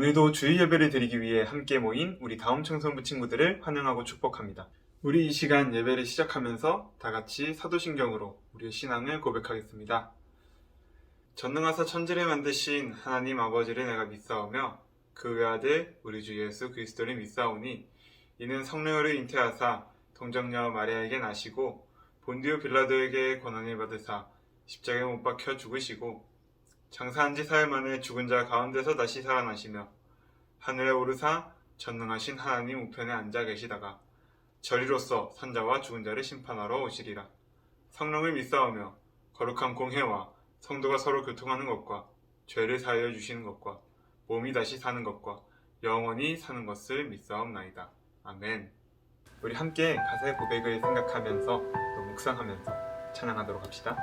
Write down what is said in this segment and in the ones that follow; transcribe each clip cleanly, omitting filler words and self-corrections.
오늘도 주일 예배를 드리기 위해 함께 모인 우리 다음 청소년부 친구들을 환영하고 축복합니다. 우리 이 시간 예배를 시작하면서 다 같이 사도신경으로 우리의 신앙을 고백하겠습니다. 전능하사 천지를 만드신 하나님 아버지를 내가 믿사오며 그 외아들 우리 주 예수 그리스도를 믿사오니 이는 성령으로 잉태하사 동정녀 마리아에게 나시고 본디오 빌라도에게 고난을 받으사 십자가에 못 박혀 죽으시고 장사한 지 사흘 만에 죽은 자 가운데서 다시 살아나시며 하늘에 오르사 전능하신 하나님 우편에 앉아 계시다가 저리로서 산자와 죽은 자를 심판하러 오시리라. 성령을 믿사오며 거룩한 공회와 성도가 서로 교통하는 것과 죄를 사하여 주시는 것과 몸이 다시 사는 것과 영원히 사는 것을 믿사옵나이다. 아멘. 우리 함께 가사의 고백을 생각하면서 또 묵상하면서 찬양하도록 합시다.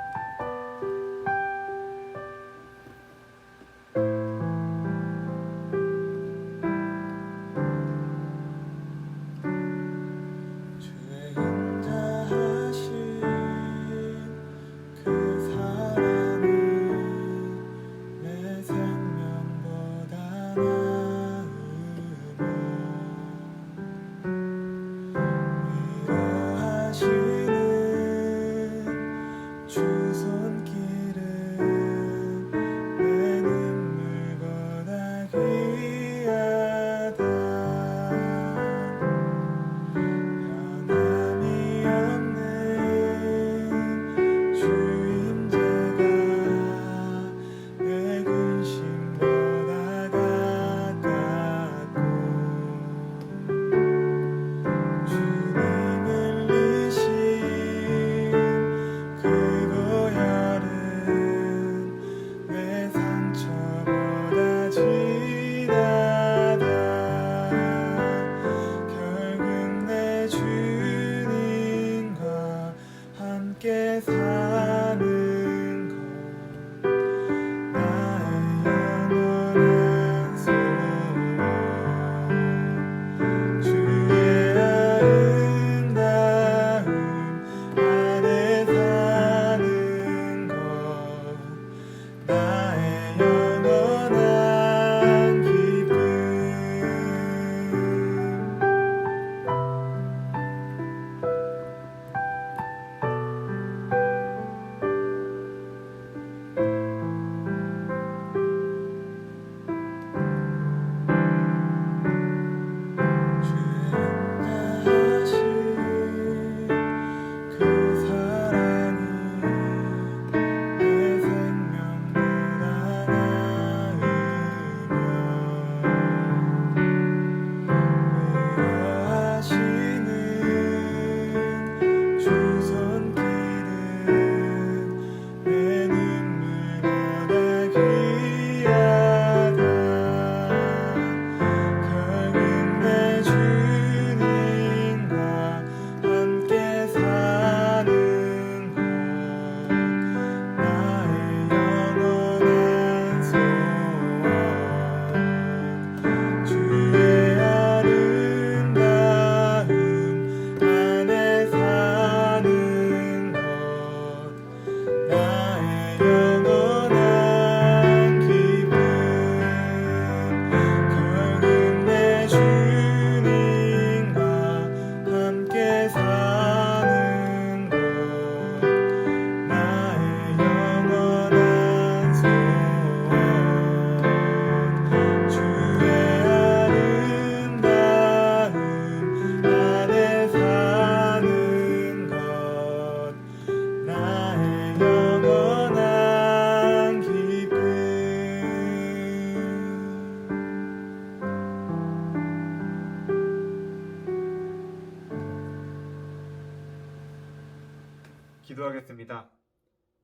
기도하겠습니다.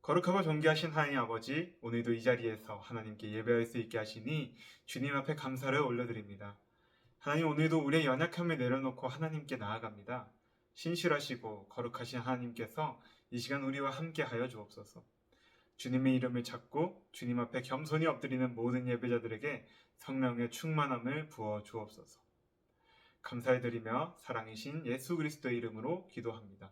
거룩하고 존귀하신 하나님 아버지, 오늘도 이 자리에서 하나님께 예배할 수 있게 하시니 주님 앞에 감사를 올려드립니다. 하나님, 오늘도 우리의 연약함을 내려놓고 하나님께 나아갑니다. 신실하시고 거룩하신 하나님께서 이 시간 우리와 함께 하여 주옵소서. 주님의 이름을 찾고 주님 앞에 겸손히 엎드리는 모든 예배자들에게 성령의 충만함을 부어 주옵소서. 감사드리며 사랑이신 예수 그리스도의 이름으로 기도합니다.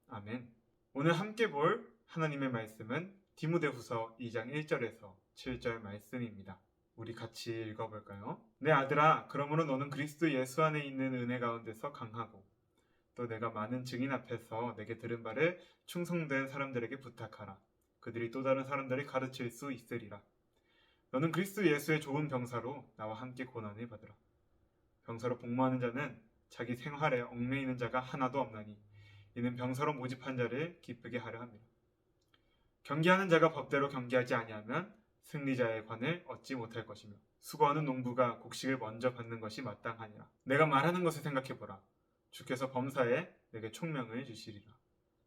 아멘. 오늘 함께 볼 하나님의 말씀은 디모데후서 2장 1절에서 7절 말씀입니다. 우리 같이 읽어볼까요? 내 아들아, 그러므로 너는 그리스도 예수 안에 있는 은혜 가운데서 강하고 또 내가 많은 증인 앞에서 내게 들은 바를 충성된 사람들에게 부탁하라. 그들이 또 다른 사람들이 가르칠 수 있으리라. 너는 그리스도 예수의 좋은 병사로 나와 함께 고난을 받으라. 병사로 복무하는 자는 자기 생활에 얽매이는 자가 하나도 없나니 이는 병사로 모집한 자를 기쁘게 하려 함이라. 경기하는 자가 법대로 경기하지 아니하면 승리자의 관을 얻지 못할 것이며 수고하는 농부가 곡식을 먼저 받는 것이 마땅하니라. 내가 말하는 것을 생각해보라. 주께서 범사에 내게 총명을 주시리라.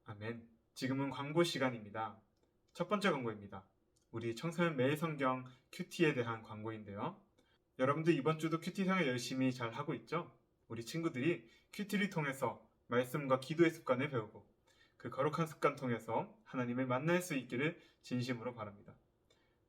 아멘. 지금은 광고 시간입니다. 첫 번째 광고입니다. 우리 청소년 매일 성경 큐티에 대한 광고인데요. 여러분들 이번 주도 큐티 생활 열심히 잘 하고 있죠? 우리 친구들이 큐티를 통해서 말씀과 기도의 습관을 배우고 그 거룩한 습관 통해서 하나님을 만날 수 있기를 진심으로 바랍니다.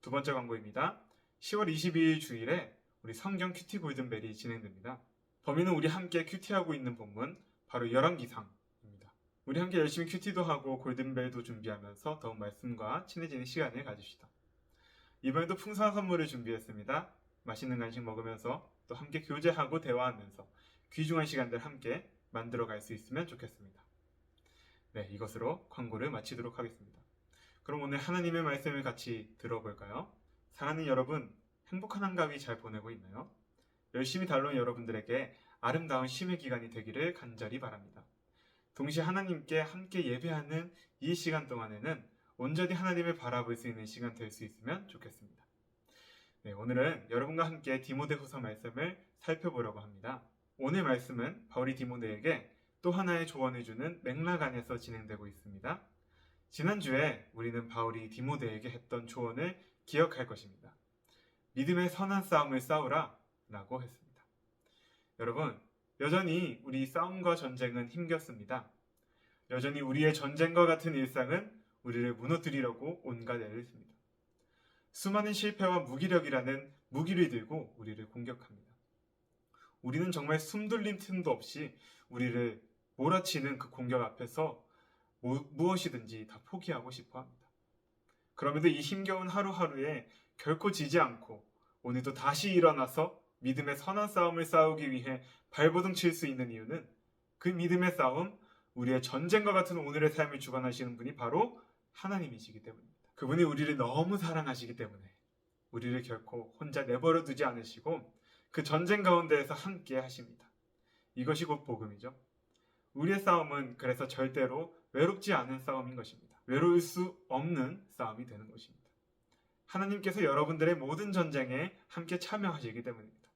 두 번째 광고입니다. 10월 22일 주일에 우리 성경 큐티 골든벨이 진행됩니다. 범인은 우리 함께 큐티하고 있는 본문 바로 열왕기상입니다. 우리 함께 열심히 큐티도 하고 골든벨도 준비하면서 더욱 말씀과 친해지는 시간을 가집시다. 이번에도 풍성한 선물을 준비했습니다. 맛있는 간식 먹으면서 또 함께 교제하고 대화하면서 귀중한 시간들 함께 만들어갈 수 있으면 좋겠습니다. 네, 이것으로 광고를 마치도록 하겠습니다. 그럼 오늘 하나님의 말씀을 같이 들어볼까요? 사랑하는 여러분, 행복한 한가위 잘 보내고 있나요? 열심히 달려온 여러분들에게 아름다운 쉼의 기간이 되기를 간절히 바랍니다. 동시에 하나님께 함께 예배하는 이 시간 동안에는 온전히 하나님을 바라볼 수 있는 시간 될 수 있으면 좋겠습니다. 네, 오늘은 여러분과 함께 디모데후서 말씀을 살펴보려고 합니다. 오늘 말씀은 바울이 디모데에게 또 하나의 조언을 주는 맥락 안에서 진행되고 있습니다. 지난주에 우리는 바울이 디모데에게 했던 조언을 기억할 것입니다. 믿음의 선한 싸움을 싸우라 라고 했습니다. 여러분, 여전히 우리 싸움과 전쟁은 힘겹습니다. 여전히 우리의 전쟁과 같은 일상은 우리를 무너뜨리려고 온갖 애를 씁니다. 수많은 실패와 무기력이라는 무기를 들고 우리를 공격합니다. 우리는 정말 숨돌림 틈도 없이 우리를 몰아치는 그 공격 앞에서 무엇이든지 다 포기하고 싶어 합니다. 그럼에도 이 힘겨운 하루하루에 결코 지지 않고 오늘도 다시 일어나서 믿음의 선한 싸움을 싸우기 위해 발버둥 칠 수 있는 이유는 그 믿음의 싸움, 우리의 전쟁과 같은 오늘의 삶을 주관하시는 분이 바로 하나님이시기 때문입니다. 그분이 우리를 너무 사랑하시기 때문에 우리를 결코 혼자 내버려 두지 않으시고 그 전쟁 가운데에서 함께 하십니다. 이것이 곧 복음이죠. 우리의 싸움은 그래서 절대로 외롭지 않은 싸움인 것입니다. 외로울 수 없는 싸움이 되는 것입니다. 하나님께서 여러분들의 모든 전쟁에 함께 참여하시기 때문입니다.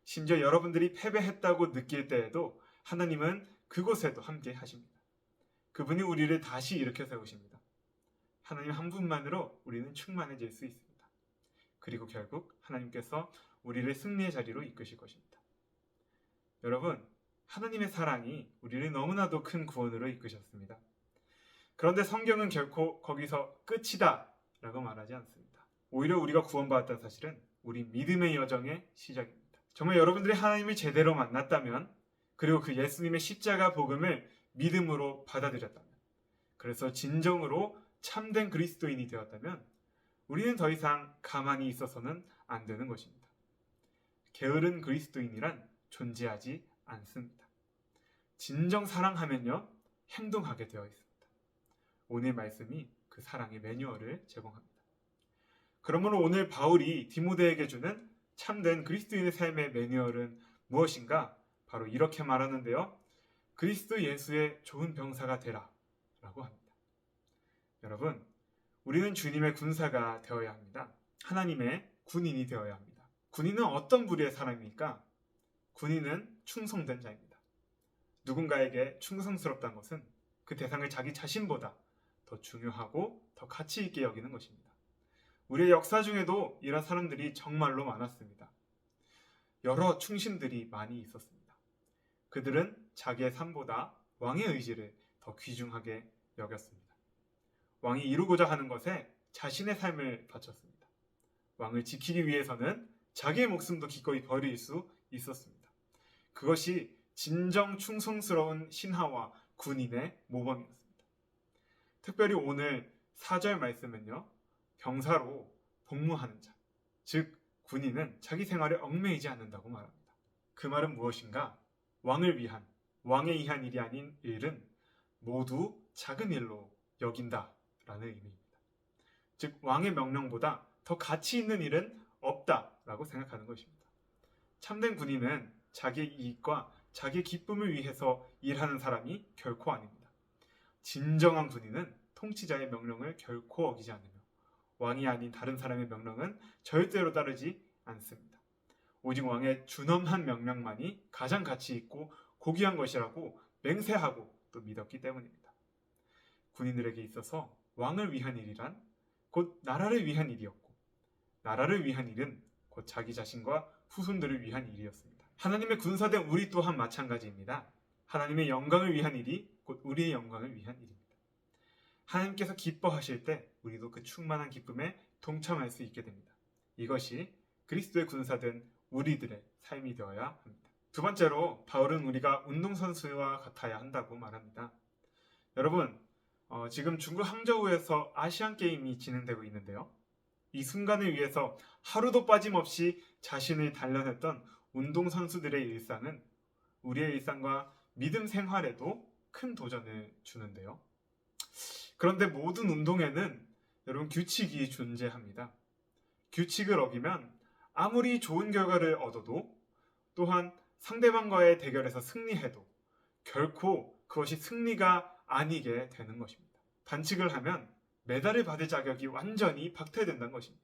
심지어 여러분들이 패배했다고 느낄 때에도 하나님은 그곳에도 함께 하십니다. 그분이 우리를 다시 일으켜 세우십니다. 하나님 한 분만으로 우리는 충만해질 수 있습니다. 그리고 결국 하나님께서 우리를 승리의 자리로 이끄실 것입니다. 여러분, 하나님의 사랑이 우리를 너무나도 큰 구원으로 이끄셨습니다. 그런데 성경은 결코 거기서 끝이다 라고 말하지 않습니다. 오히려 우리가 구원받았다는 사실은 우리 믿음의 여정의 시작입니다. 정말 여러분들이 하나님을 제대로 만났다면, 그리고 그 예수님의 십자가 복음을 믿음으로 받아들였다면, 그래서 진정으로 참된 그리스도인이 되었다면 우리는 더 이상 가만히 있어서는 안 되는 것입니다. 게으른 그리스도인이란 존재하지 않습니다. 진정 사랑하면요, 행동하게 되어 있습니다. 오늘 말씀이 그 사랑의 매뉴얼을 제공합니다. 그러므로 오늘 바울이 디모데에게 주는 참된 그리스도인의 삶의 매뉴얼은 무엇인가? 바로 이렇게 말하는데요. 그리스도 예수의 좋은 병사가 되라 라고 합니다. 여러분, 우리는 주님의 군사가 되어야 합니다. 하나님의 군인이 되어야 합니다. 군인은 어떤 부류의 사람입니까? 군인은 충성된 자입니다. 누군가에게 충성스럽다는 것은 그 대상을 자기 자신보다 더 중요하고 더 가치 있게 여기는 것입니다. 우리의 역사 중에도 이런 사람들이 정말로 많았습니다. 여러 충신들이 많이 있었습니다. 그들은 자기의 삶보다 왕의 의지를 더 귀중하게 여겼습니다. 왕이 이루고자 하는 것에 자신의 삶을 바쳤습니다. 왕을 지키기 위해서는 자기의 목숨도 기꺼이 버릴 수 있었습니다. 그것이 진정 충성스러운 신하와 군인의 모범이었습니다. 특별히 오늘 4절 말씀은요, 병사로 복무하는 자, 즉 군인은 자기 생활에 얽매이지 않는다고 말합니다. 그 말은 무엇인가? 왕을 위한, 왕에 의한 일이 아닌 일은 모두 작은 일로 여긴다 라는 의미입니다. 즉 왕의 명령보다 더 가치 있는 일은 없다라고 생각하는 것입니다. 참된 군인은 자기의 이익과 자기의 기쁨을 위해서 일하는 사람이 결코 아닙니다. 진정한 군인은 통치자의 명령을 결코 어기지 않으며 왕이 아닌 다른 사람의 명령은 절대로 따르지 않습니다. 오직 왕의 준엄한 명령만이 가장 가치 있고 고귀한 것이라고 맹세하고 또 믿었기 때문입니다. 군인들에게 있어서 왕을 위한 일이란 곧 나라를 위한 일이었고, 나라를 위한 일은 곧 자기 자신과 후손들을 위한 일이었습니다. 하나님의 군사된 우리 또한 마찬가지입니다. 하나님의 영광을 위한 일이 곧 우리의 영광을 위한 일입니다. 하나님께서 기뻐하실 때 우리도 그 충만한 기쁨에 동참할 수 있게 됩니다. 이것이 그리스도의 군사된 우리들의 삶이 되어야 합니다. 두 번째로 바울은 우리가 운동선수와 같아야 한다고 말합니다. 여러분, 지금 중국 항저우에서 아시안게임이 진행되고 있는데요. 이 순간을 위해서 하루도 빠짐없이 자신을 단련했던 운동선수들의 일상은 우리의 일상과 믿음 생활에도 큰 도전을 주는데요. 그런데 모든 운동에는 여러분 규칙이 존재합니다. 규칙을 어기면 아무리 좋은 결과를 얻어도 또한 상대방과의 대결에서 승리해도 결코 그것이 승리가 아니게 되는 것입니다. 반칙을 하면 메달을 받을 자격이 완전히 박탈된다는 것입니다.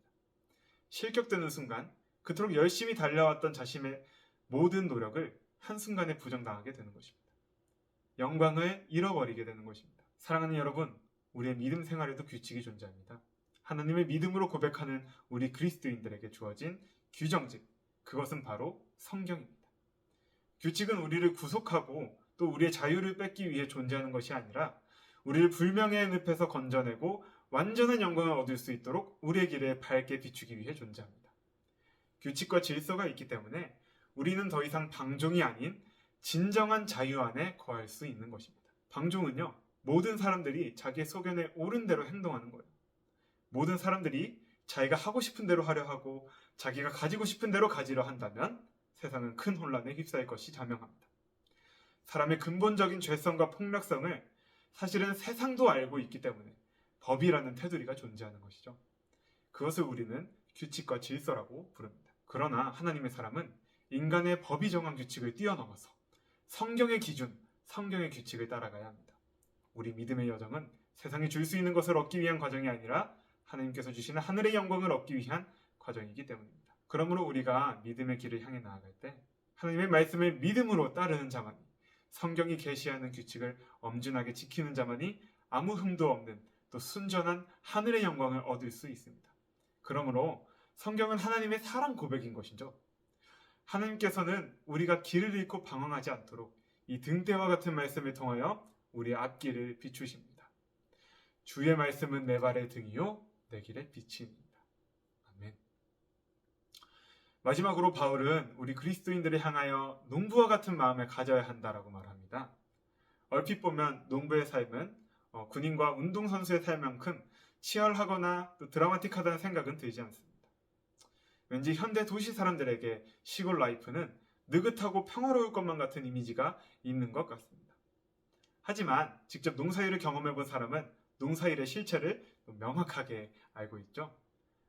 실격되는 순간 그토록 열심히 달려왔던 자신의 모든 노력을 한순간에 부정당하게 되는 것입니다. 영광을 잃어버리게 되는 것입니다. 사랑하는 여러분, 우리의 믿음 생활에도 규칙이 존재합니다. 하나님을 믿음으로 고백하는 우리 그리스도인들에게 주어진 규정집, 그것은 바로 성경입니다. 규칙은 우리를 구속하고 또 우리의 자유를 뺏기 위해 존재하는 것이 아니라 우리를 불명예의 늪에서 건져내고 완전한 영광을 얻을 수 있도록 우리의 길에 밝게 비추기 위해 존재합니다. 규칙과 질서가 있기 때문에 우리는 더 이상 방종이 아닌 진정한 자유 안에 거할 수 있는 것입니다. 방종은요, 모든 사람들이 자기의 소견에 옳은 대로 행동하는 거예요. 모든 사람들이 자기가 하고 싶은 대로 하려 하고 자기가 가지고 싶은 대로 가지려 한다면 세상은 큰 혼란에 휩싸일 것이 자명합니다. 사람의 근본적인 죄성과 폭력성을 사실은 세상도 알고 있기 때문에 법이라는 테두리가 존재하는 것이죠. 그것을 우리는 규칙과 질서라고 부릅니다. 그러나 하나님의 사람은 인간의 법이 정한 규칙을 뛰어넘어서 성경의 기준, 성경의 규칙을 따라가야 합니다. 우리 믿음의 여정은 세상이 줄 수 있는 것을 얻기 위한 과정이 아니라 하나님께서 주시는 하늘의 영광을 얻기 위한 과정이기 때문입니다. 그러므로 우리가 믿음의 길을 향해 나아갈 때 하나님의 말씀을 믿음으로 따르는 자만이, 성경이 계시하는 규칙을 엄중하게 지키는 자만이 아무 흠도 없는 또 순전한 하늘의 영광을 얻을 수 있습니다. 그러므로 성경은 하나님의 사랑 고백인 것이죠. 하나님께서는 우리가 길을 잃고 방황하지 않도록 이 등대와 같은 말씀을 통하여 우리의 앞길을 비추십니다. 주의 말씀은 내 발의 등이요 내 길의 빛입니다. 아멘. 마지막으로 바울은 우리 그리스도인들을 향하여 농부와 같은 마음을 가져야 한다라고 말합니다. 얼핏 보면 농부의 삶은 군인과 운동선수의 삶만큼 치열하거나 또 드라마틱하다는 생각은 들지 않습니다. 왠지 현대 도시 사람들에게 시골 라이프는 느긋하고 평화로울 것만 같은 이미지가 있는 것 같습니다. 하지만 직접 농사일을 경험해본 사람은 농사일의 실체를 명확하게 알고 있죠.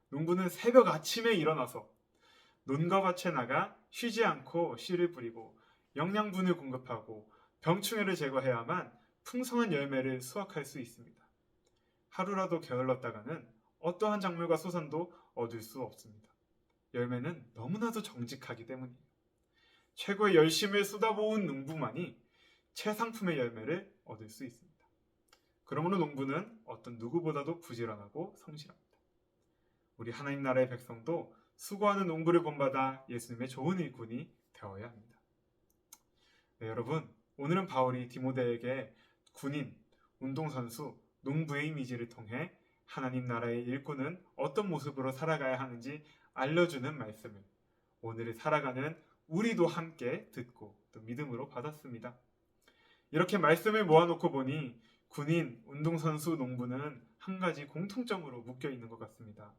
농부는 새벽 아침에 일어나서 논과 밭에 나가 쉬지 않고 씨를 뿌리고 영양분을 공급하고 병충해를 제거해야만 풍성한 열매를 수확할 수 있습니다. 하루라도 게을렀다가는 어떠한 작물과 소산도 얻을 수 없습니다. 열매는 너무나도 정직하기 때문이에요. 최고의 열심을 쏟아부은 농부만이 최상품의 열매를 얻을 수 있습니다. 그러므로 농부는 어떤 누구보다도 부지런하고 성실합니다. 우리 하나님 나라의 백성도 수고하는 농부를 본받아 예수님의 좋은 일꾼이 되어야 합니다. 네, 여러분, 오늘은 바울이 디모데에게 군인, 운동선수, 농부의 이미지를 통해 하나님 나라의 일꾼은 어떤 모습으로 살아가야 하는지 알려주는 말씀을 오늘을 살아가는 우리도 함께 듣고 또 믿음으로 받았습니다. 이렇게 말씀을 모아놓고 보니 군인, 운동선수, 농부는 한 가지 공통점으로 묶여 있는 것 같습니다.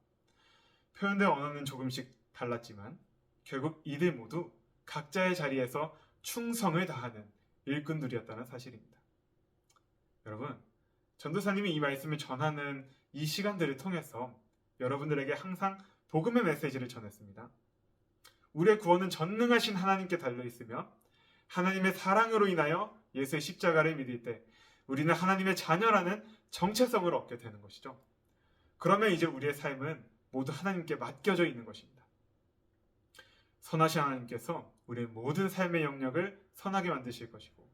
표현된 언어는 조금씩 달랐지만 결국 이들 모두 각자의 자리에서 충성을 다하는 일꾼들이었다는 사실입니다. 여러분, 전도사님이 이 말씀을 전하는 이 시간들을 통해서 여러분들에게 항상 복음의 메시지를 전했습니다. 우리의 구원은 전능하신 하나님께 달려있으며 하나님의 사랑으로 인하여 예수의 십자가를 믿을 때 우리는 하나님의 자녀라는 정체성을 얻게 되는 것이죠. 그러면 이제 우리의 삶은 모두 하나님께 맡겨져 있는 것입니다. 선하신 하나님께서 우리의 모든 삶의 영역을 선하게 만드실 것이고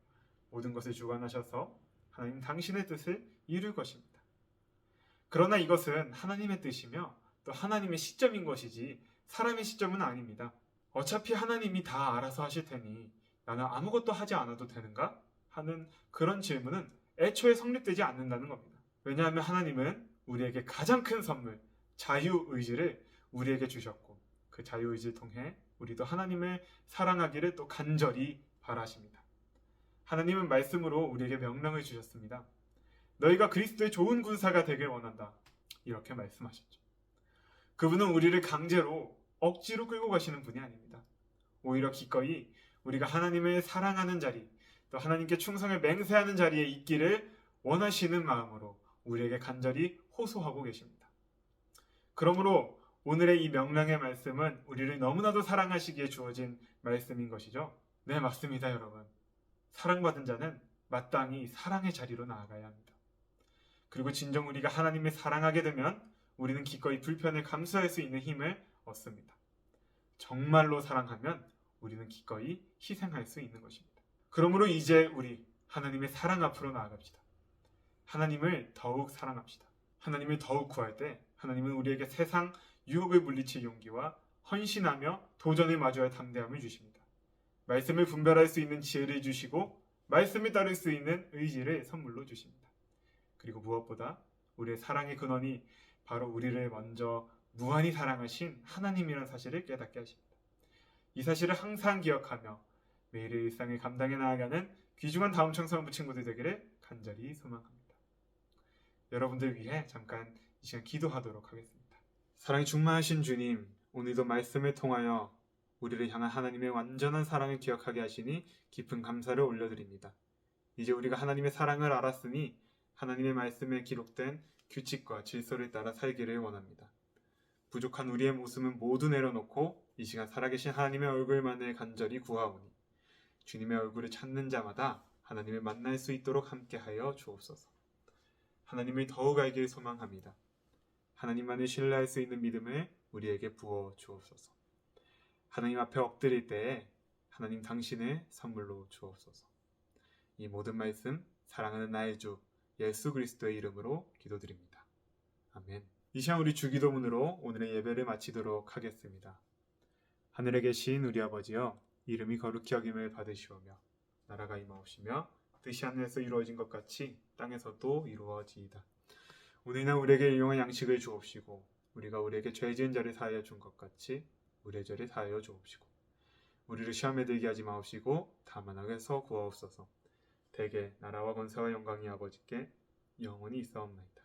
모든 것을 주관하셔서 하나님 당신의 뜻을 이룰 것입니다. 그러나 이것은 하나님의 뜻이며 또 하나님의 시점인 것이지 사람의 시점은 아닙니다. 어차피 하나님이 다 알아서 하실 테니 나는 아무것도 하지 않아도 되는가? 하는 그런 질문은 애초에 성립되지 않는다는 겁니다. 왜냐하면 하나님은 우리에게 가장 큰 선물, 자유의지를 우리에게 주셨고 그 자유의지를 통해 우리도 하나님을 사랑하기를 또 간절히 바라십니다. 하나님은 말씀으로 우리에게 명령을 주셨습니다. 너희가 그리스도의 좋은 군사가 되길 원한다. 이렇게 말씀하셨죠. 그분은 우리를 강제로 억지로 끌고 가시는 분이 아닙니다. 오히려 기꺼이 우리가 하나님을 사랑하는 자리, 또 하나님께 충성을 맹세하는 자리에 있기를 원하시는 마음으로 우리에게 간절히 호소하고 계십니다. 그러므로 오늘의 이 명령의 말씀은 우리를 너무나도 사랑하시기에 주어진 말씀인 것이죠. 네, 맞습니다, 여러분. 사랑받은 자는 마땅히 사랑의 자리로 나아가야 합니다. 그리고 진정 우리가 하나님을 사랑하게 되면 우리는 기꺼이 불편을 감수할 수 있는 힘을 얻습니다. 정말로 사랑하면 우리는 기꺼이 희생할 수 있는 것입니다. 그러므로 이제 우리 하나님의 사랑 앞으로 나아갑시다. 하나님을 더욱 사랑합시다. 하나님을 더욱 구할 때 하나님은 우리에게 세상 유혹을 물리칠 용기와 헌신하며 도전을 마주할 담대함을 주십니다. 말씀을 분별할 수 있는 지혜를 주시고 말씀을 따를 수 있는 의지를 선물로 주십니다. 그리고 무엇보다 우리의 사랑의 근원이 바로 우리를 먼저 무한히 사랑하신 하나님이라는 사실을 깨닫게 하십니다. 이 사실을 항상 기억하며 매일의 일상을 감당해 나아가는 귀중한 다음 청소년부 친구들 되기를 간절히 소망합니다. 여러분들 위해 잠깐 이 시간 기도하도록 하겠습니다. 사랑이 충만하신 주님, 오늘도 말씀을 통하여 우리를 향한 하나님의 완전한 사랑을 기억하게 하시니 깊은 감사를 올려드립니다. 이제 우리가 하나님의 사랑을 알았으니 하나님의 말씀에 기록된 규칙과 질서를 따라 살기를 원합니다. 부족한 우리의 모습은 모두 내려놓고 이 시간 살아계신 하나님의 얼굴만을 간절히 구하오니 주님의 얼굴을 찾는 자마다 하나님을 만날 수 있도록 함께하여 주옵소서. 하나님을 더욱 알길 소망합니다. 하나님만을 신뢰할 수 있는 믿음을 우리에게 부어 주옵소서. 하나님 앞에 엎드릴 때에 하나님 당신을 선물로 주옵소서. 이 모든 말씀 사랑하는 나의 주 예수 그리스도의 이름으로 기도드립니다. 아멘. 이 시간 우리 주기도문으로 오늘의 예배를 마치도록 하겠습니다. 하늘에 계신 우리 아버지여, 이름이 거룩히 여김을 받으시오며 나라가 임하옵시며 뜻이 하늘에서 이루어진 것 같이 땅에서도 이루어지이다. 오늘날 우리에게 일용할 양식을 주옵시고 우리가 우리에게 죄 지은 자를 사하여 준 것 같이 우리의 죄를 사하여 주옵시고 우리를 시험에 들게 하지 마옵시고 다만 악에서 구하옵소서. 대개 나라와 권세와 영광이 아버지께 영원히 있사옵나이다.